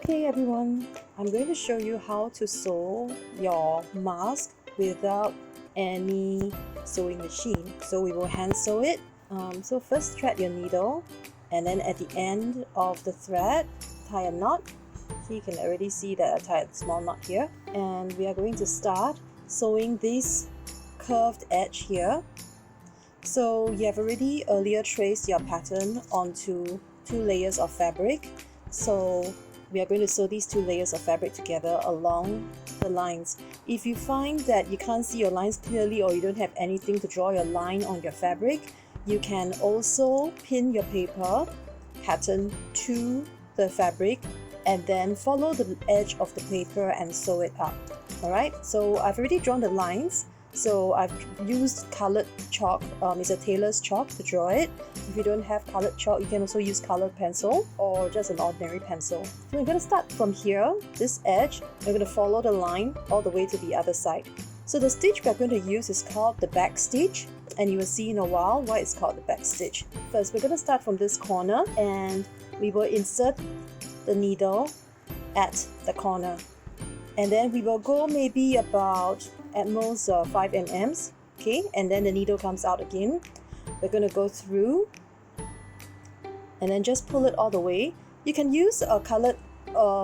Okay everyone, I'm going to show you how to sew your mask without any sewing machine. So we will hand sew it. So first thread your needle, and then at the end of the thread tie a knot. So you can already see that I tied a small knot here, and we are going to start sewing this curved edge here. So you have already earlier traced your pattern onto 2 layers of fabric. So we are going to sew these 2 layers of fabric together along the lines. If you find that you can't see your lines clearly, or you don't have anything to draw your line on your fabric, you can also pin your paper pattern to the fabric and then follow the edge of the paper and sew it up. Alright, so I've already drawn the lines. So I've used colored chalk, it's a tailor's chalk to draw it. If you don't have colored chalk, you can also use colored pencil or just an ordinary pencil. So we're going to start from here, this edge. We're going to follow the line all the way to the other side. So the stitch we're going to use is called the back stitch, and you will see in a while why it's called the back stitch. First, we're going to start from this corner, and we will insert the needle at the corner. And then we will go maybe about at most 5 mm, okay, and then the needle comes out again. We're going to go through and then just pull it all the way. You can use a colored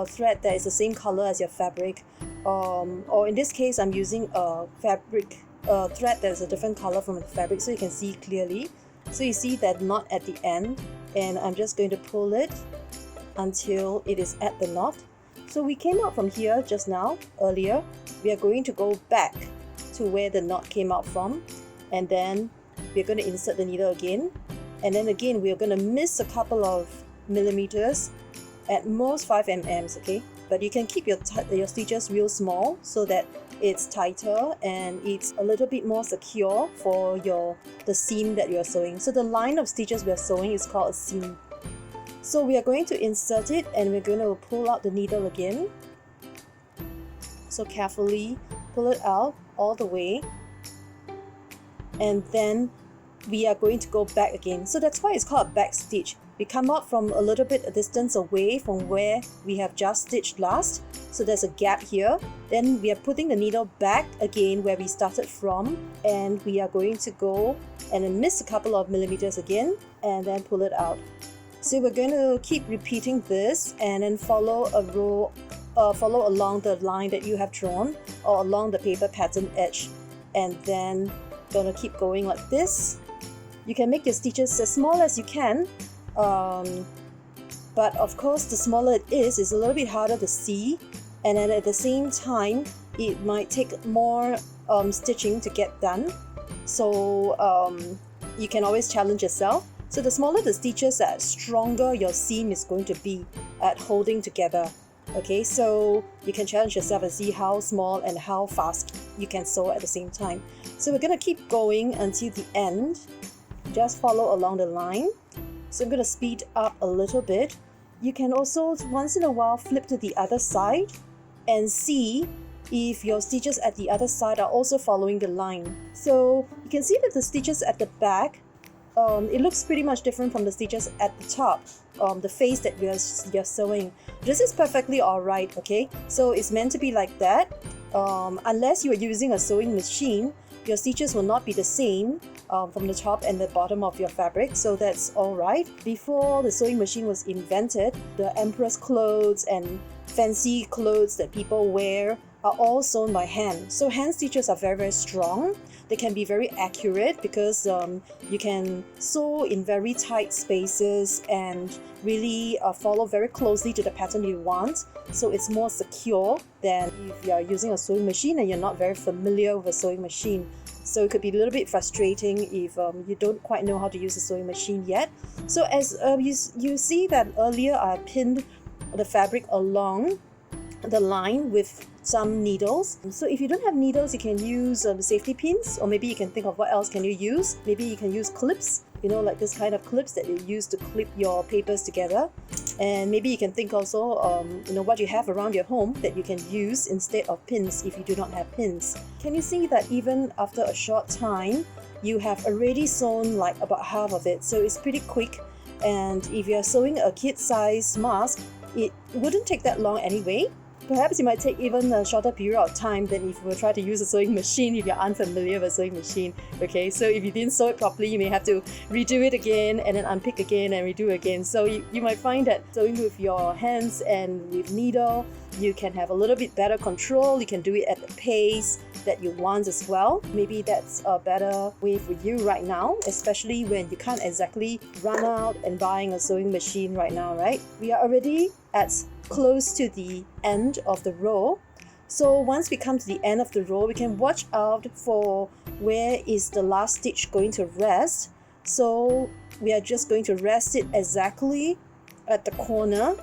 thread that is the same color as your fabric, or in this case I'm using a fabric thread that is a different color from the fabric, so you can see clearly. So you see that knot at the end, and I'm just going to pull it until it is at the knot. So we came out from here just now, earlier. We are going to go back to where the knot came out from, and then we're going to insert the needle again, and then again we're going to miss a couple of millimeters, at most 5 mm, okay? But you can keep your stitches real small so that it's tighter and it's a little bit more secure for the seam that you're sewing. So the line of stitches we're sewing is called a seam. So we are going to insert it, and we're going to pull out the needle again. So carefully pull it out all the way, and then we are going to go back again. So that's why it's called a back stitch. We come out from a little bit a distance away from where we have just stitched last. So there's a gap here. Then we are putting the needle back again where we started from, and we are going to go and then miss a couple of millimeters again and then pull it out. So we're going to keep repeating this, and then follow along the line that you have drawn, or along the paper pattern edge, and then gonna keep going like this. You can make your stitches as small as you can, but of course the smaller it is, it's a little bit harder to see, and then at the same time it might take more stitching to get done. So you can always challenge yourself. So the smaller the stitches, the stronger your seam is going to be at holding together. Okay, so you can challenge yourself and see how small and how fast you can sew at the same time. So we're going to keep going until the end. Just follow along the line. So I'm going to speed up a little bit. You can also once in a while flip to the other side and see if your stitches at the other side are also following the line. So you can see that the stitches at the back, it looks pretty much different from the stitches at the top, the face that you're sewing. This is perfectly alright, okay? So it's meant to be like that. Unless you are using a sewing machine, your stitches will not be the same from the top and the bottom of your fabric, so that's alright. Before the sewing machine was invented, the empress clothes and fancy clothes that people wear are all sewn by hand. So hand stitches are very, very strong. They can be very accurate because you can sew in very tight spaces and really follow very closely to the pattern you want. So it's more secure than if you are using a sewing machine and you're not very familiar with a sewing machine. So it could be a little bit frustrating if you don't quite know how to use a sewing machine yet. So as you see that earlier I pinned the fabric along the line with some needles. So if you don't have needles, you can use safety pins, or maybe you can think of what else can you use. Maybe you can use clips, like this kind of clips that you use to clip your papers together. And maybe you can think also what you have around your home that you can use instead of pins if you do not have pins. Can you see that even after a short time you have already sewn like about half of it? So it's pretty quick, and if you're sewing a kid size mask, it wouldn't take that long anyway. Perhaps it might take even a shorter period of time than if you were trying to use a sewing machine if you're unfamiliar with a sewing machine. Okay, so if you didn't sew it properly, you may have to redo it again and then unpick again and redo again. So you might find that sewing with your hands and with needle, you can have a little bit better control. You can do it at the pace that you want as well. Maybe that's a better way for you right now, especially when you can't exactly run out and buying a sewing machine right now, right? We are already at close to the end of the row. So once we come to the end of the row, we can watch out for where is the last stitch going to rest. So we are just going to rest it exactly at the corner,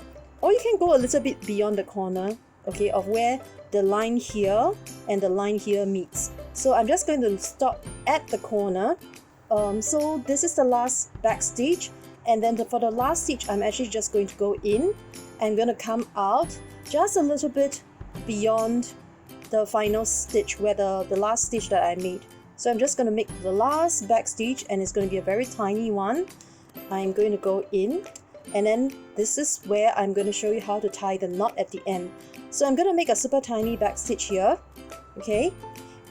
or you can go a little bit beyond the corner, okay, of where the line here and the line here meets. So I'm just going to stop at the corner. So this is the last back stitch, and then for the last stitch, I'm actually just going to go in. I'm going to come out just a little bit beyond the final stitch where the last stitch that I made. So I'm just going to make the last back stitch, and it's going to be a very tiny one. I'm going to go in, and then this is where I'm going to show you how to tie the knot at the end. So I'm going to make a super tiny back stitch here, okay?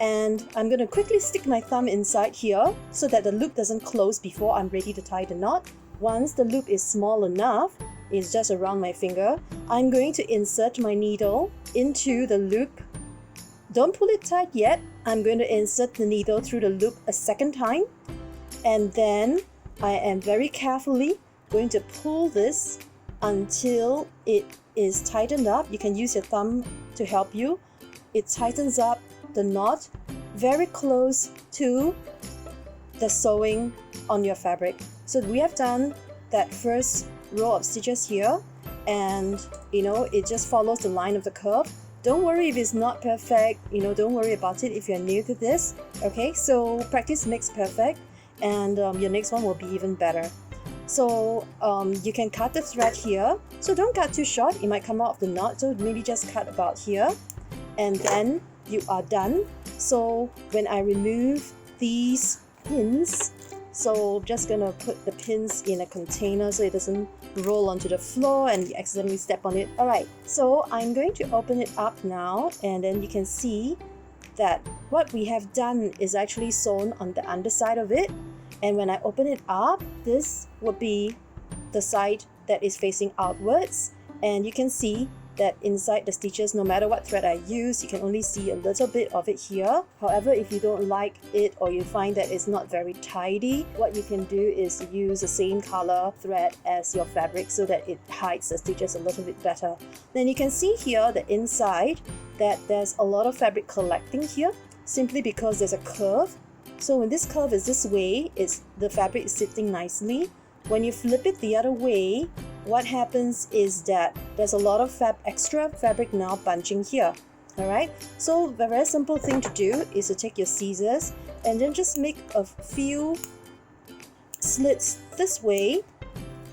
And I'm going to quickly stick my thumb inside here so that the loop doesn't close before I'm ready to tie the knot. Once the loop is small enough, it's just around my finger, I'm going to insert my needle into the loop. Don't pull it tight yet. I'm going to insert the needle through the loop a second time, and then I am very carefully going to pull this until it is tightened up. You can use your thumb to help you. It tightens up the knot very close to the sewing on your fabric. So we have done that first row of stitches here, and it just follows the line of the curve. Don't worry if it's not perfect, don't worry about it if you're new to this. Okay, so practice makes perfect, and your next one will be even better. So you can cut the thread here, so don't cut too short, it might come out of the knot, so maybe just cut about here, and then you are done. So when I remove these pins, so just gonna put the pins in a container so it doesn't roll onto the floor and you accidentally step on it. Alright, so I'm going to open it up now, and then you can see that what we have done is actually sewn on the underside of it. And when I open it up, this would be the side that is facing outwards, and you can see that inside the stitches, no matter what thread I use, you can only see a little bit of it here. However, if you don't like it or you find that it's not very tidy, what you can do is use the same color thread as your fabric so that it hides the stitches a little bit better. Then you can see here the inside that there's a lot of fabric collecting here simply because there's a curve. So when this curve is this way, the fabric is sitting nicely. When you flip it the other way, what happens is that there's a lot of extra fabric now bunching here. Alright, so the very simple thing to do is to take your scissors and then just make a few slits this way,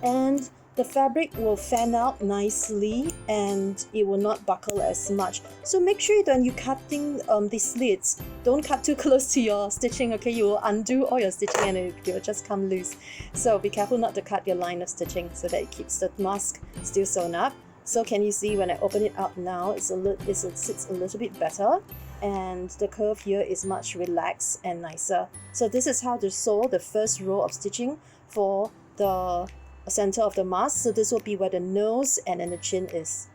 and the fabric will fan out nicely and it will not buckle as much. So make sure that you're cutting the slits, don't cut too close to your stitching, okay? You will undo all your stitching and it will just come loose. So be careful not to cut your line of stitching so that it keeps the mask still sewn up. So can you see when I open it up now, it sits a little bit better, and the curve here is much relaxed and nicer. So this is how to sew the first row of stitching for the center of the mask. So this will be where the nose and then the chin is.